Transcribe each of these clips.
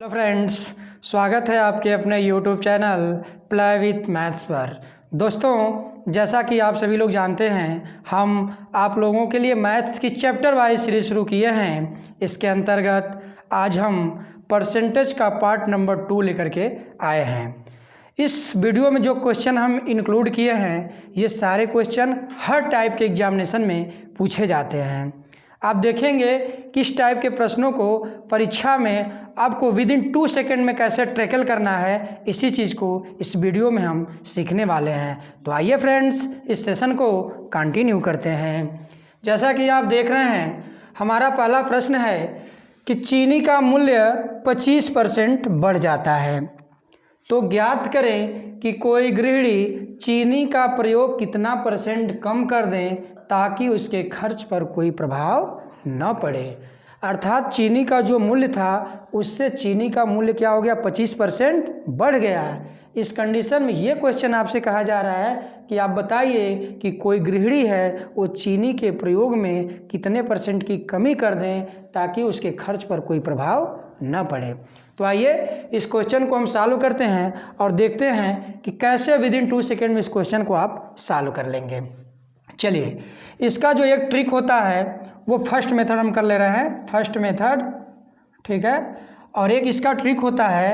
Hello friends, स्वागत है आपके अपने YouTube channel play with maths पर। दोस्तों, जैसा कि आप सभी लोग जानते हैं, हम आप लोगों के लिए मैथ्स की चैप्टर वाइज सीरीज शुरू किए हैं। इसके अंतर्गत आज हम परसेंटेज का पार्ट नंबर 2 लेकर के आए हैं। इस वीडियो में जो क्वेश्चन हम इंक्लूड किए हैं, ये सारे क्वेश्चन हर टाइप के एग्जामिनेशन में पूछे जाते हैं। आप देखेंगे किस टाइप के प्रश्नों को परीक्षा में आपको विद इन 2 सेकेंड में कैसे टैकल करना है, इसी चीज़ को इस वीडियो में हम सीखने वाले हैं। तो आइए फ्रेंड्स, इस सेशन को कंटिन्यू करते हैं। जैसा कि आप देख रहे हैं, हमारा पहला प्रश्न है कि चीनी का मूल्य 25% बढ़ जाता है, तो ज्ञात करें कि कोई गृहिणी चीनी का प्रयोग कितना % कम कर दें ताकि उसके खर्च पर कोई प्रभाव न पड़े। अर्थात चीनी का जो मूल्य था उससे चीनी का मूल्य क्या हो गया, 25% बढ़ गया है। इस कंडीशन में ये क्वेश्चन आपसे कहा जा रहा है कि आप बताइए कि कोई गृहिणी है वो चीनी के प्रयोग में कितने % की कमी कर दें ताकि उसके खर्च पर कोई प्रभाव न पड़े। तो आइए इस क्वेश्चन को हम सॉल्व करते हैं और देखते हैं कि कैसे विद इन 2 सेकेंड में इस क्वेश्चन को आप सॉल्व कर लेंगे। चलिए, इसका जो एक ट्रिक होता है वो फर्स्ट मेथड हम कर ले रहे हैं, फर्स्ट मेथड, ठीक है। और एक इसका ट्रिक होता है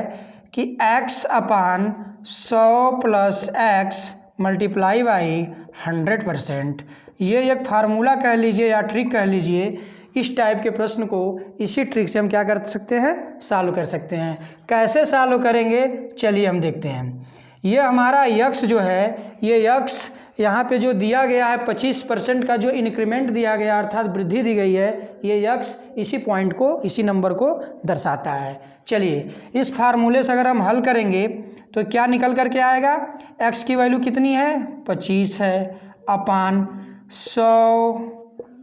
कि x upon 100 plus x multiply by 100%। ये एक फार्मूला कह लीजिए या ट्रिक कह लीजिए। इस टाइप के प्रश्न को इसी ट्रिक से हम क्या कर सकते हैं, सॉल्व कर सकते हैं। कैसे सॉल्व करेंगे, चलिए हम देखते हैं। ये हमारा यक्स जो है, ये यक्स यहाँ पे जो दिया गया है 25% का जो इंक्रीमेंट दिया गया अर्थात वृद्धि दी गई है, ये यक्स इसी पॉइंट को, इसी नंबर को दर्शाता है। चलिए, इस फार्मूले से अगर हम हल करेंगे तो क्या निकल करके आएगा, x की वैल्यू कितनी है, 25 है, अपान 100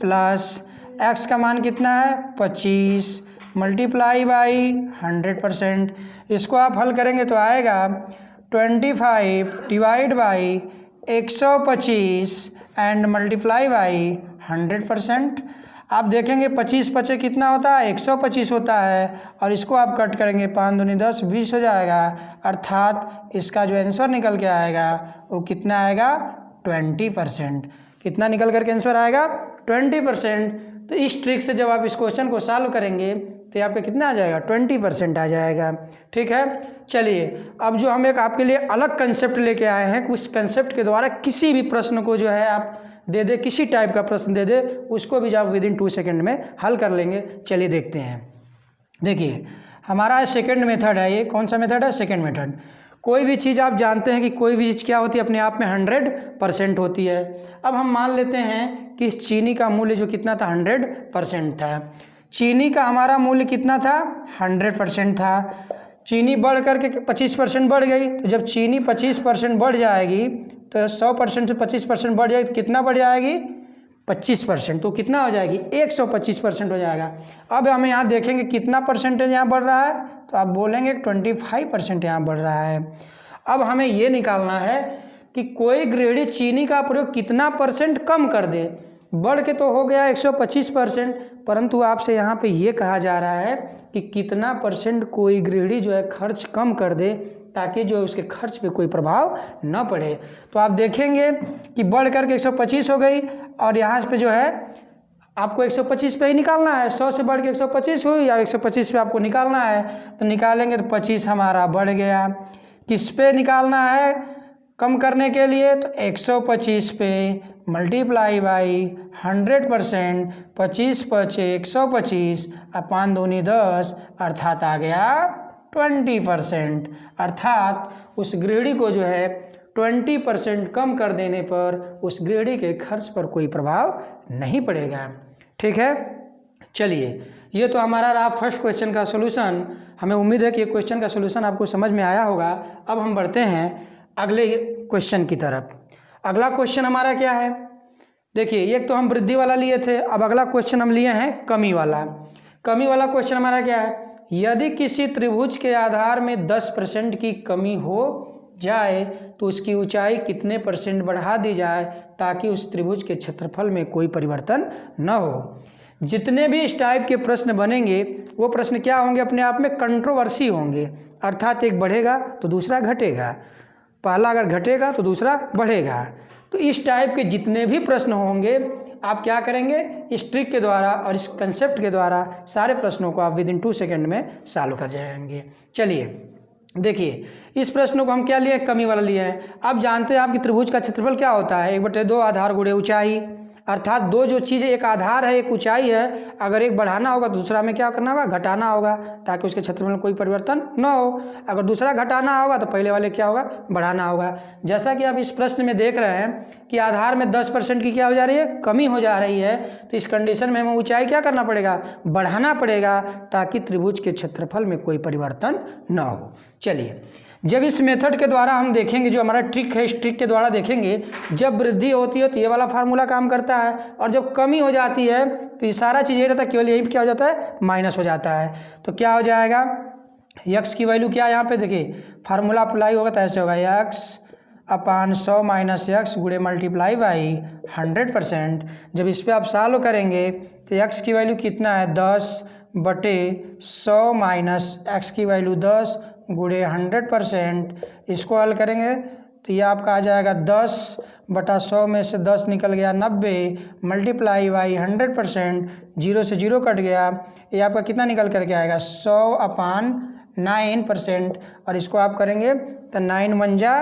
प्लस x का मान कितना है, 25 मल्टीप्लाई बाई 100%। इसको आप हल करेंगे तो आएगा 25 divide by 125 and multiply by 100%। आप देखेंगे 25 पचे कितना होता है, 125 होता है, और इसको आप कट करेंगे 5 दूनी 10, 20 हो जाएगा। अर्थात इसका जो आंसर निकल के आएगा वो कितना आएगा, 20%। कितना निकल करके आंसर आएगा, 20%। तो इस ट्रिक से जब आप इस क्वेश्चन को सॉल्व करेंगे तो यहाँ पे कितना आ जाएगा, 20% आ जाएगा। ठीक है। चलिए, अब जो हम एक आपके लिए अलग कंसेप्ट लेके आए हैं, उस कंसेप्ट के द्वारा किसी भी प्रश्न को जो है आप दे दे, किसी टाइप का प्रश्न दे दे, उसको भी आप विद इन 2 सेकेंड में हल कर लेंगे। चलिए देखते हैं। देखिए, हमारा सेकेंड मेथड है, ये कौन सा मेथड है, सेकेंड मेथड। कोई भी चीज़ आप जानते हैं कि कोई भी चीज़ क्या होती है, अपने आप में 100% होती है। अब हम मान लेते हैं कि इस चीनी का मूल्य जो कितना था, 100% था। चीनी का हमारा मूल्य कितना था, 100% था। चीनी बढ़ करके 25% बढ़ गई, तो जब चीनी 25% बढ़ जाएगी तो 100% से 25% बढ़ जाएगी तो कितना बढ़ जाएगी, 25%। तो कितना हो जाएगी, 125% हो जाएगा। अब हम यहाँ देखेंगे कितना परसेंटेज यहाँ बढ़ रहा है, तो आप बोलेंगे 25% यहाँ बढ़ रहा है। अब हमें ये निकालना है कि कोई गृहिणी चीनी का प्रयोग कितना % कम कर दे। बढ़ के तो हो गया 125%, परंतु आपसे यहाँ पे ये कहा जा रहा है कि कितना % कोई गृहिणी जो है खर्च कम कर दे ताकि जो उसके खर्च पे कोई प्रभाव न पड़े। तो आप देखेंगे कि बढ़ करके 125 हो गई, और यहाँ पे जो है आपको 125 पे ही निकालना है। 100 से बढ़ के 125 हुई या 125 पे आपको निकालना है, तो निकालेंगे तो 25 हमारा बढ़ गया। किस पे निकालना है कम करने के लिए, तो 125 पे मल्टीप्लाई बाई 100%। 25 पचे 125, अपान दूनी 10, अर्थात आ गया 20%। अर्थात उस गृहिणी को जो है 20% कम कर देने पर उस गृहिणी के खर्च पर कोई प्रभाव नहीं पड़ेगा। ठीक है। चलिए, ये तो हमारा रहा फर्स्ट क्वेश्चन का सोल्यूशन। हमें उम्मीद है कि ये क्वेश्चन का सोल्यूशन आपको समझ में आया होगा। अब हम बढ़ते हैं अगले क्वेश्चन की तरफ। अगला क्वेश्चन हमारा क्या है, देखिए, एक तो हम वृद्धि वाला लिए थे, अब अगला क्वेश्चन हम लिए हैं कमी वाला। कमी वाला क्वेश्चन हमारा क्या है, यदि किसी त्रिभुज के आधार में 10% की कमी हो जाए तो उसकी ऊंचाई कितने % बढ़ा दी जाए ताकि उस त्रिभुज के क्षेत्रफल में कोई परिवर्तन न हो। जितने भी इस टाइप के प्रश्न बनेंगे वो प्रश्न क्या होंगे, अपने आप में कंट्रोवर्सी होंगे, अर्थात एक बढ़ेगा तो दूसरा घटेगा, पहला अगर घटेगा तो दूसरा बढ़ेगा। तो इस टाइप के जितने भी प्रश्न होंगे आप क्या करेंगे, इस ट्रिक के द्वारा और इस कंसेप्ट के द्वारा सारे प्रश्नों को आप विद इन 2 सेकेंड में सॉल्व कर जाएंगे। चलिए देखिए, इस प्रश्न को हम क्या लिए, कमी वाला लिए हैं। अब जानते हैं आपकी त्रिभुज का क्षेत्रफल क्या होता है, 1/2 आधार गुणे ऊंचाई, अर्थात दो जो चीज़ें, एक आधार है एक ऊंचाई है, अगर एक बढ़ाना होगा तो दूसरा में क्या करना होगा, घटाना होगा, ताकि उसके क्षेत्रफल में कोई परिवर्तन न हो। अगर दूसरा घटाना होगा तो पहले वाले क्या होगा, बढ़ाना होगा। जैसा कि आप इस प्रश्न में देख रहे हैं कि आधार में 10% की क्या हो जा रही है, कमी हो जा रही है, तो इस कंडीशन में हमें ऊंचाई क्या करना पड़ेगा, बढ़ाना पड़ेगा, ताकि त्रिभुज के क्षेत्रफल में कोई परिवर्तन न हो। चलिए, जब इस मेथड के द्वारा हम देखेंगे, जो हमारा ट्रिक है, इस ट्रिक के द्वारा देखेंगे, जब वृद्धि होती है तो ये वाला फार्मूला काम करता है, और जब कमी हो जाती है तो ये सारा चीज़ ये रहता है, केवल यही क्या हो जाता है, माइनस हो जाता है। तो क्या हो जाएगा, x की वैल्यू क्या है, यहाँ पे देखिए फार्मूला अप्लाई होगा तो ऐसे होगा, x/100 माइनस x गुणे मल्टीप्लाई बाई 100%। जब इस पर आप सॉल्व करेंगे तो x की वैल्यू कितना है, 10/100 माइनस x की वैल्यू 10 गुणे 100%। इसको हल करेंगे तो ये आपका आ जाएगा 10/100 में से 10 निकल गया 90 मल्टीप्लाई बाई 100%, 0 से 0 कट गया, ये आपका कितना निकल करके आएगा, 100/9%। और इसको आप करेंगे तो 9 1 जा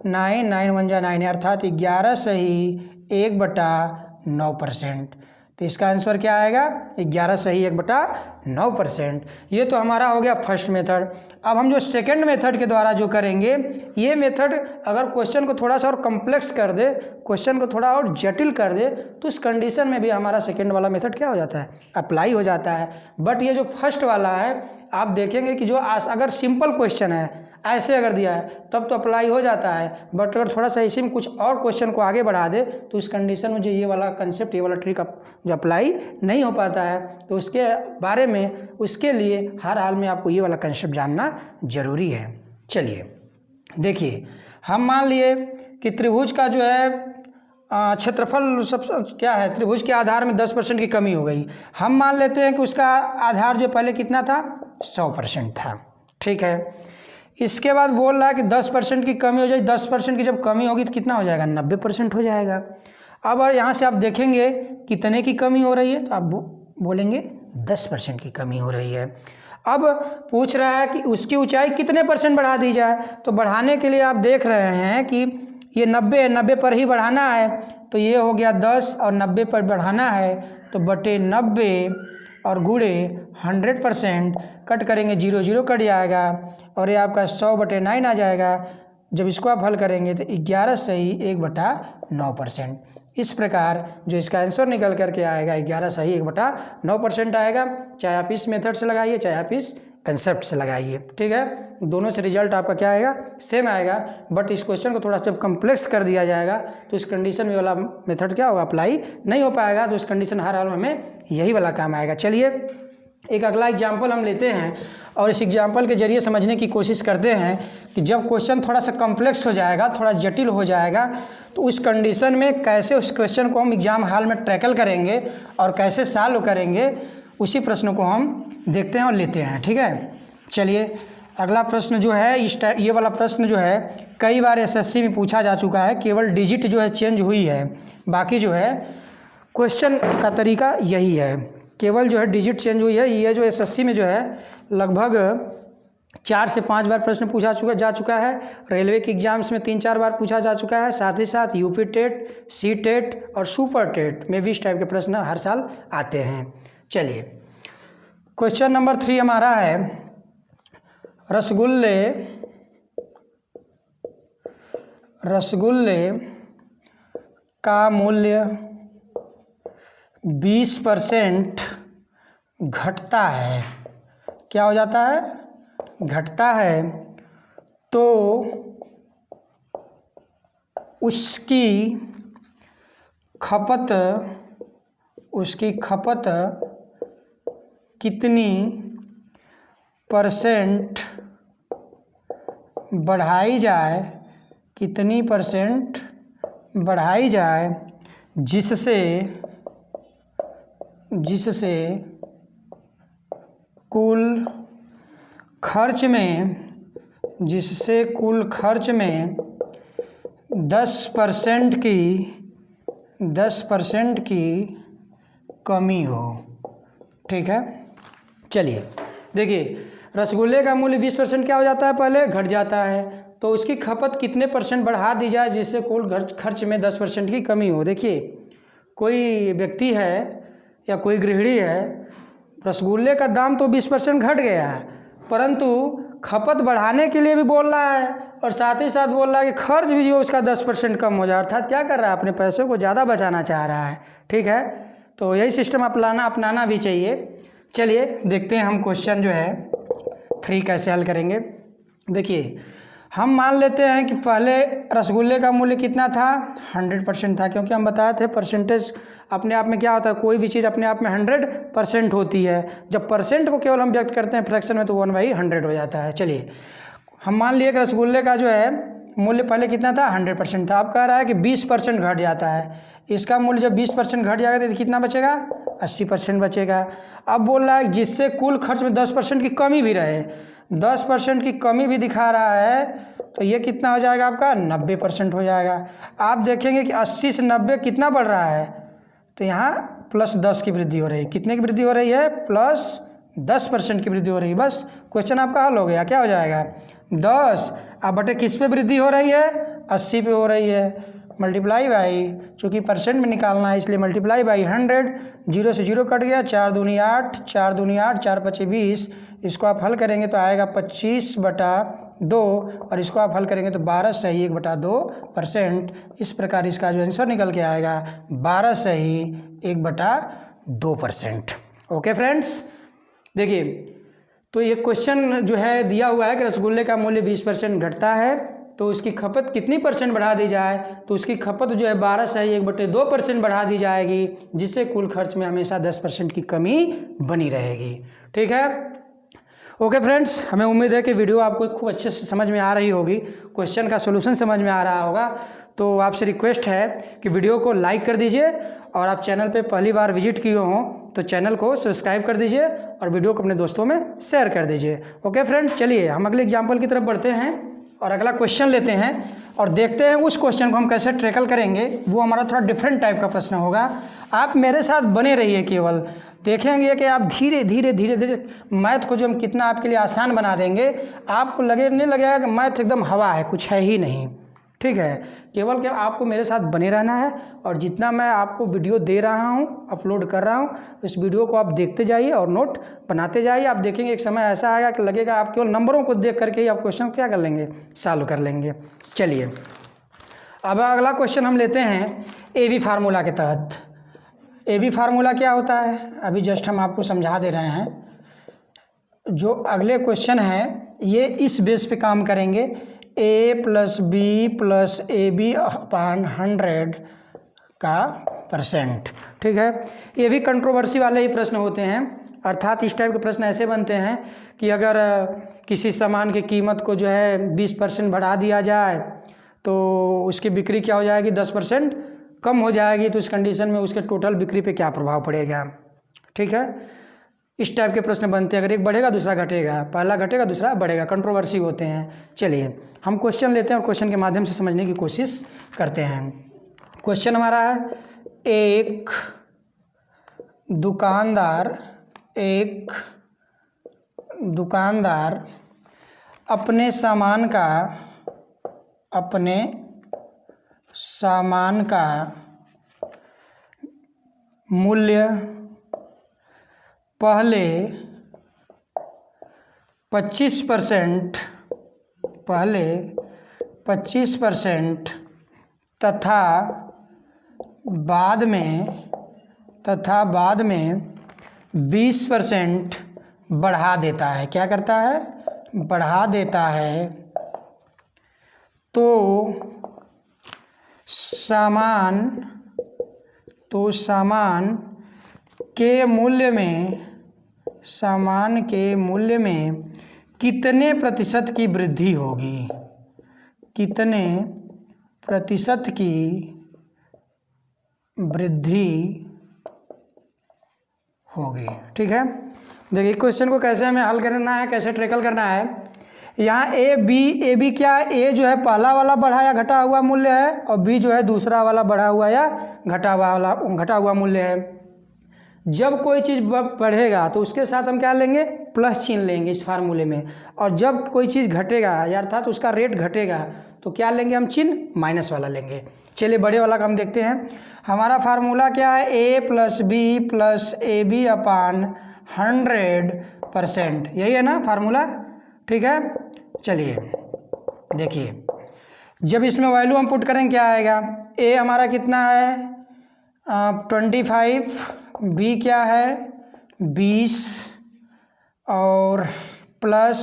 9, 9 1 जा 9, अर्थात 11 सही 1/9%। तो इसका आंसर क्या आएगा, 11 सही 1/9%। ये तो हमारा हो गया फर्स्ट मेथड। अब हम जो सेकंड मेथड के द्वारा जो करेंगे, ये मेथड अगर क्वेश्चन को थोड़ा सा और कॉम्प्लेक्स कर दे, क्वेश्चन को थोड़ा और जटिल कर दे, तो इस कंडीशन में भी हमारा सेकंड वाला मेथड क्या हो जाता है, अप्लाई हो जाता है। बट ये जो फर्स्ट वाला है, आप देखेंगे कि जो अगर सिंपल क्वेश्चन है, ऐसे अगर दिया है तब तो अप्लाई हो जाता है, बट अगर थोड़ा सा इसी में कुछ और क्वेश्चन को आगे बढ़ा दे तो इस कंडीशन में जो ये वाला कंसेप्ट, ये वाला ट्रिक जो अप्लाई नहीं हो पाता है। तो उसके बारे में, उसके लिए हर हाल में आपको ये वाला कंसेप्ट जानना जरूरी है। चलिए देखिए, हम मान लिए कि त्रिभुज का जो है क्षेत्रफल सब क्या है, त्रिभुज के आधार में 10% की कमी हो गई। हम मान लेते हैं कि उसका आधार जो पहले कितना था, 100% था, ठीक है। इसके बाद बोल रहा है कि 10% की कमी हो जाए, 10% की जब कमी होगी तो कितना हो जाएगा, 90% हो जाएगा। अब और यहाँ से आप देखेंगे कितने की कमी हो रही है, तो आप बोलेंगे 10% की कमी हो रही है। अब पूछ रहा है कि उसकी ऊंचाई कितने % बढ़ा दी जाए, तो बढ़ाने के लिए आप देख रहे हैं कि ये 90 पर ही बढ़ाना है, तो ये हो गया 10 और 90 पर बढ़ाना है, तो बटे 90 और गुणे 100%, कट करेंगे 0 0 कट जाएगा, और ये आपका 100/9 आ जाएगा। जब इसको आप हल करेंगे तो 11 सही 1/9%। इस प्रकार जो इसका आंसर निकल करके आएगा 11 सही 1/9% आएगा। चाहे आप इस मेथड से लगाइए, चाहे आप इस कंसेप्ट से लगाइए, ठीक है, दोनों से रिजल्ट आपका क्या आएगा, सेम आएगा। बट इस क्वेश्चन को थोड़ा जब कम्प्लेक्स कर दिया जाएगा तो इस कंडीशन में वाला मेथड क्या होगा, अप्लाई नहीं हो पाएगा। तो इस कंडीशन हर हाल में हमें यही वाला काम आएगा। चलिए एक अगला एग्जाम्पल हम लेते हैं और इस एग्जाम्पल के जरिए समझने की कोशिश करते हैं कि जब क्वेश्चन थोड़ा सा कॉम्प्लेक्स हो जाएगा, थोड़ा जटिल हो जाएगा, तो उस कंडीशन में कैसे उस क्वेश्चन को हम एग्जाम हॉल में टैकल करेंगे और कैसे सॉल्व करेंगे, उसी प्रश्न को हम देखते हैं और लेते हैं, ठीक है। चलिए अगला प्रश्न जो है, ये वाला प्रश्न जो है कई बार एसएससी में पूछा जा चुका है, केवल डिजिट जो है चेंज हुई है, बाकी जो है क्वेश्चन का तरीका यही है, केवल जो है डिजिट चेंज हुई है। ये जो एसएससी में जो है लगभग 4 से 5 बार प्रश्न पूछा जा चुका है, रेलवे के एग्जाम्स में 3-4 बार पूछा जा चुका है, साथ ही साथ यूपी टेट, सी टेट और सुपर टेट में भी इस टाइप के प्रश्न हर साल आते हैं। चलिए क्वेश्चन नंबर 3 हमारा है, रसगुल्ले का मूल्य 20% घटता है, क्या हो जाता है, घटता है, तो उसकी खपत कितनी % बढ़ाई जाए, कितनी % बढ़ाई जाए जिससे जिससे कुल खर्च में 10% की कमी हो। ठीक है, चलिए देखिए, रसगुल्ले का मूल्य 20% क्या हो जाता है, पहले घट जाता है, तो उसकी खपत कितने % बढ़ा दी जाए जिससे कुल खर्च में 10% की कमी हो। देखिए, कोई व्यक्ति है या कोई गृहिणी है, रसगुल्ले का दाम तो 20% घट गया है, परंतु खपत बढ़ाने के लिए भी बोल रहा है और साथ ही साथ बोल रहा है कि खर्च भी जो उसका 10% कम हो जाए, अर्थात क्या कर रहा है, अपने पैसे को ज़्यादा बचाना चाह रहा है। ठीक है, तो यही सिस्टम अपनाना भी चाहिए। चलिए देखते हैं हम क्वेश्चन जो है 3 कैसे हल करेंगे। देखिए, हम मान लेते हैं कि पहले रसगुल्ले का मूल्य कितना था, 100% था, क्योंकि हम बताए थे परसेंटेज अपने आप में क्या होता है, कोई भी चीज़ अपने आप में 100% होती है। जब परसेंट को केवल हम व्यक्त करते हैं फ्रैक्शन में तो 1/100 हो जाता है। चलिए, हम मान लिए कि रसगुल्ले का जो है मूल्य पहले कितना था, 100% था। अब कह रहा है कि 20% घट जाता है, इसका मूल्य जब 20% घट जाएगा तो कितना बचेगा, 80% बचेगा। अब बोल रहा है जिससे कुल खर्च में 10% की कमी भी रहे, 10% की कमी भी दिखा रहा है, तो ये कितना हो जाएगा आपका, 90% हो जाएगा। आप देखेंगे कि 80 से 90 कितना बढ़ रहा है, तो यहाँ +10 की वृद्धि हो रही है। कितने की वृद्धि हो रही है, +10% की वृद्धि हो रही है। बस क्वेश्चन आपका हल हो गया। क्या हो जाएगा, 10 अब बटे किस पे वृद्धि हो रही है, 80 पे हो रही है, मल्टीप्लाई बाई, चूँकि परसेंट में निकालना है इसलिए मल्टीप्लाई बाई 100, 0 से 0 कट गया, 4 दूनी 8, 4 दूनी 8, 4 पचे 20, इसको आप हल करेंगे तो आएगा 25/2 और इसको आप हल करेंगे तो 12 सही 1/2%। इस प्रकार इसका जो आंसर निकल के आएगा 12 सही 1/2%। ओके फ्रेंड्स, देखिए, तो ये क्वेश्चन जो है दिया हुआ है कि रसगुल्ले का मूल्य 20% घटता है तो उसकी खपत कितनी % बढ़ा दी जाए, तो उसकी खपत जो है 12 सही 1/2% बढ़ा दी जाएगी, जिससे कुल खर्च में हमेशा 10% की कमी बनी रहेगी। ठीक है, ओके फ्रेंड्स, हमें उम्मीद है कि वीडियो आपको खूब अच्छे से समझ में आ रही होगी, क्वेश्चन का सोल्यूशन समझ में आ रहा होगा। तो आपसे रिक्वेस्ट है कि वीडियो को लाइक कर दीजिए और आप चैनल पे पहली बार विजिट किए हों तो चैनल को सब्सक्राइब कर दीजिए और वीडियो को अपने दोस्तों में शेयर कर दीजिए। ओके फ्रेंड्स, चलिए हम अगले एग्जाम्पल की तरफ बढ़ते हैं और अगला क्वेश्चन लेते हैं और देखते हैं उस क्वेश्चन को हम कैसे टैकल करेंगे। वो हमारा थोड़ा डिफरेंट टाइप का प्रश्न होगा। आप मेरे साथ बने रहिए, केवल देखेंगे कि आप धीरे धीरे मैथ को जो हम कितना आपके लिए आसान बना देंगे, आपको नहीं लगेगा कि मैथ एकदम हवा है, कुछ है ही नहीं। ठीक है, केवल कि आपको मेरे साथ बने रहना है और जितना मैं आपको वीडियो दे रहा हूँ, अपलोड कर रहा हूँ, इस वीडियो को आप देखते जाइए और नोट बनाते जाइए। आप देखेंगे एक समय ऐसा आएगा कि लगेगा आप केवल नंबरों को देख करके ही आप क्वेश्चन क्या कर लेंगे, सॉल्व कर लेंगे। चलिए, अब अगला क्वेश्चन हम लेते हैं AB फार्मूला के तहत। AB फार्मूला क्या होता है, अभी जस्ट हम आपको समझा दे रहे हैं। जो अगले क्वेश्चन है ये इस बेस पे काम करेंगे, A + B + AB/100 का %। ठीक है, ये भी कंट्रोवर्सी वाले ही प्रश्न होते हैं, अर्थात इस टाइप के प्रश्न ऐसे बनते हैं कि अगर किसी सामान की कीमत को जो है 20% बढ़ा दिया जाए तो उसकी बिक्री क्या हो जाएगी, 10% कम हो जाएगी, तो इस कंडीशन में उसके टोटल बिक्री पे क्या प्रभाव पड़ेगा। ठीक है, इस टाइप के प्रश्न बनते हैं, अगर एक बढ़ेगा दूसरा घटेगा, पहला घटेगा दूसरा बढ़ेगा, कंट्रोवर्सी होते हैं। चलिए हम क्वेश्चन लेते हैं और क्वेश्चन के माध्यम से समझने की कोशिश करते हैं। क्वेश्चन हमारा है, एक दुकानदार अपने सामान का मूल्य पहले 25% तथा बाद में 20% बढ़ा देता है। क्या करता है, बढ़ा देता है, तो सामान के मूल्य में कितने प्रतिशत की वृद्धि होगी, कितने प्रतिशत की वृद्धि होगी। ठीक है, देखिए क्वेश्चन को कैसे हमें हल करना है, कैसे ट्रेकल करना है। यहाँ ए बी क्या है, ए जो है पहला वाला बढ़ा या घटा हुआ मूल्य है और बी जो है दूसरा वाला बढ़ा हुआ या घटा हुआ मूल्य है। जब कोई चीज़ बढ़ेगा तो उसके साथ हम क्या लेंगे, प्लस चिन्ह लेंगे इस फार्मूले में, और जब कोई चीज़ घटेगा या अर्थात उसका रेट घटेगा तो क्या लेंगे हम चिन्ह, माइनस वाला लेंगे। चलिए बड़े वाला का हम देखते हैं। हमारा फार्मूला क्या है, A plus B plus A B upon 100%, यही है ना फार्मूला। ठीक है, चलिए देखिए जब इसमें वैल्यू हम पुट करेंगे क्या आएगा, ए हमारा कितना है 25, बी क्या है 20 और plus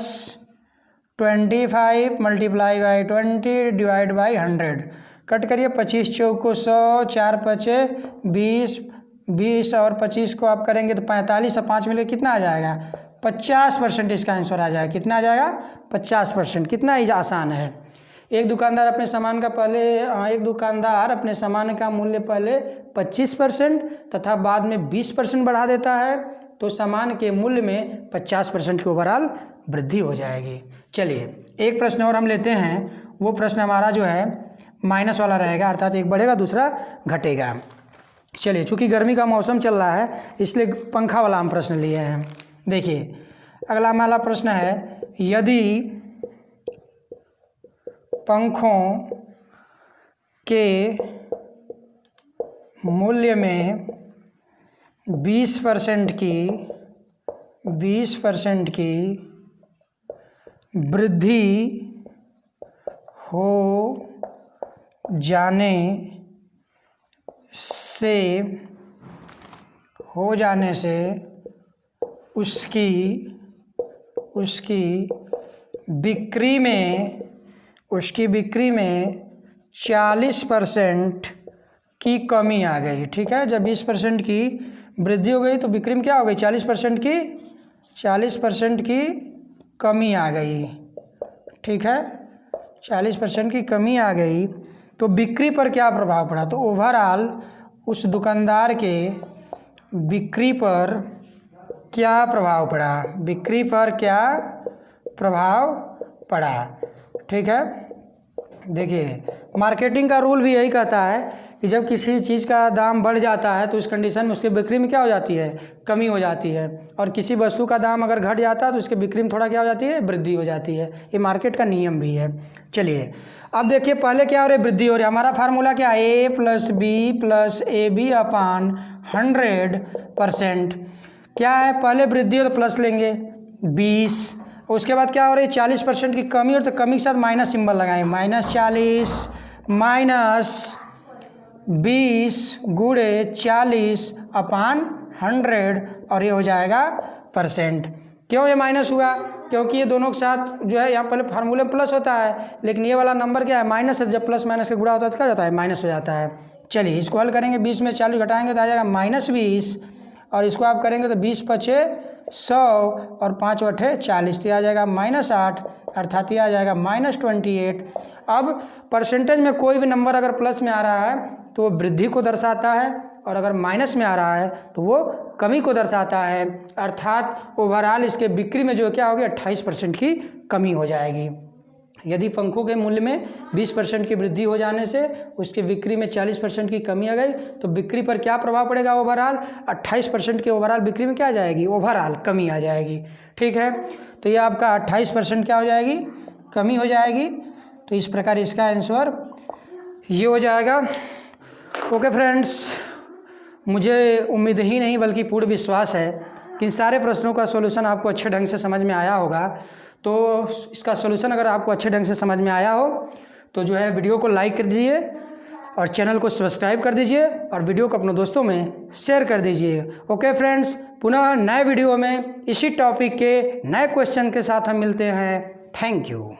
25 multiply by 20 divide by 100, cut करिए 25 चौको 100, 4 पचे 20, 20 और 25 को आप करेंगे तो 45 और 5 मिले कितना आ जाएगा 50%। इसका आंसर आ जाएगा, कितना आ जाएगा 50%। कितना ही आसान है। एक दुकानदार अपने सामान का मूल्य पहले 25% तथा बाद में 20% बढ़ा देता है तो सामान के मूल्य में 50% की ओवरऑल वृद्धि हो जाएगी। चलिए एक प्रश्न और हम लेते हैं, वो प्रश्न हमारा जो है माइनस वाला रहेगा, अर्थात एक बढ़ेगा दूसरा घटेगा। चलिए चूँकि गर्मी का मौसम चल रहा है इसलिए पंखा वाला हम प्रश्न लिए हैं। देखिए अगला हमारा प्रश्न है, यदि पंखों के मूल्य में 20% की वृद्धि हो जाने से उसकी बिक्री में 40% की कमी आ गई। ठीक है, जब 20% की वृद्धि हो गई तो बिक्री में क्या हो गई 40% की कमी आ गई। ठीक है, 40% की कमी आ गई तो बिक्री पर क्या प्रभाव पड़ा, तो ओवरऑल उस दुकानदार के बिक्री पर क्या प्रभाव पड़ा। ठीक है, देखिए मार्केटिंग का रूल भी यही कहता है कि जब किसी चीज़ का दाम बढ़ जाता है तो उस कंडीशन में उसकी बिक्री में क्या हो जाती है, कमी हो जाती है, और किसी वस्तु का दाम अगर घट जाता है तो उसकी बिक्री में थोड़ा क्या हो जाती है, वृद्धि हो जाती है। ये मार्केट का नियम भी है। चलिए अब देखिए पहले क्या हो रही है, वृद्धि हो रही है। हमारा फार्मूला क्या है, A plus B plus A B upon 100%। क्या है, पहले वृद्धि हो तो प्लस लेंगे 20, उसके बाद क्या हो रही है 40% की कमी, और तो कमी के साथ माइनस सिंबल लगाएं, -40 माइनस 20 गुणे 40 अपान 100 और ये हो जाएगा %। क्यों ये माइनस हुआ, क्योंकि ये दोनों के साथ जो है यहाँ पहले फार्मूले में प्लस होता है, लेकिन ये वाला नंबर क्या है माइनस है, जब प्लस माइनस का गुणा होता है तो क्या होता है, माइनस हो जाता है। चलिए इसको हल करेंगे, 20 में 40 घटाएंगे तो आ जाएगा -20, और इसको आप करेंगे तो 20 पचे 100 और 5 बटे 40 तो आ जाएगा -8, अर्थात ये आ जाएगा -28। अब परसेंटेज में कोई भी नंबर अगर प्लस में आ रहा है तो वो वृद्धि को दर्शाता है, और अगर माइनस में आ रहा है तो वो कमी को दर्शाता है, अर्थात ओवरऑल इसके बिक्री में जो क्या होगी 28% की कमी हो जाएगी। यदि पंखों के मूल्य में 20% की वृद्धि हो जाने से उसकी बिक्री में 40% की कमी आ गई तो बिक्री पर क्या प्रभाव पड़ेगा, ओवरऑल 28% की ओवरऑल बिक्री में क्या आ जाएगी, ओवरऑल कमी आ जाएगी। ठीक है, तो ये आपका 28% क्या हो जाएगी, कमी हो जाएगी। तो इस प्रकार इसका आंसर ये हो जाएगा। ओके फ्रेंड्स, मुझे उम्मीद ही नहीं बल्कि पूर्ण विश्वास है कि इन सारे प्रश्नों का सॉल्यूशन आपको अच्छे ढंग से समझ में आया होगा। तो इसका सॉल्यूशन अगर आपको अच्छे ढंग से समझ में आया हो तो जो है वीडियो को लाइक कर दीजिए और चैनल को सब्सक्राइब कर दीजिए और वीडियो को अपने दोस्तों में शेयर कर दीजिए। ओके फ्रेंड्स, पुनः नए वीडियो में इसी टॉपिक के नए क्वेश्चन के साथ हम मिलते हैं। Thank you.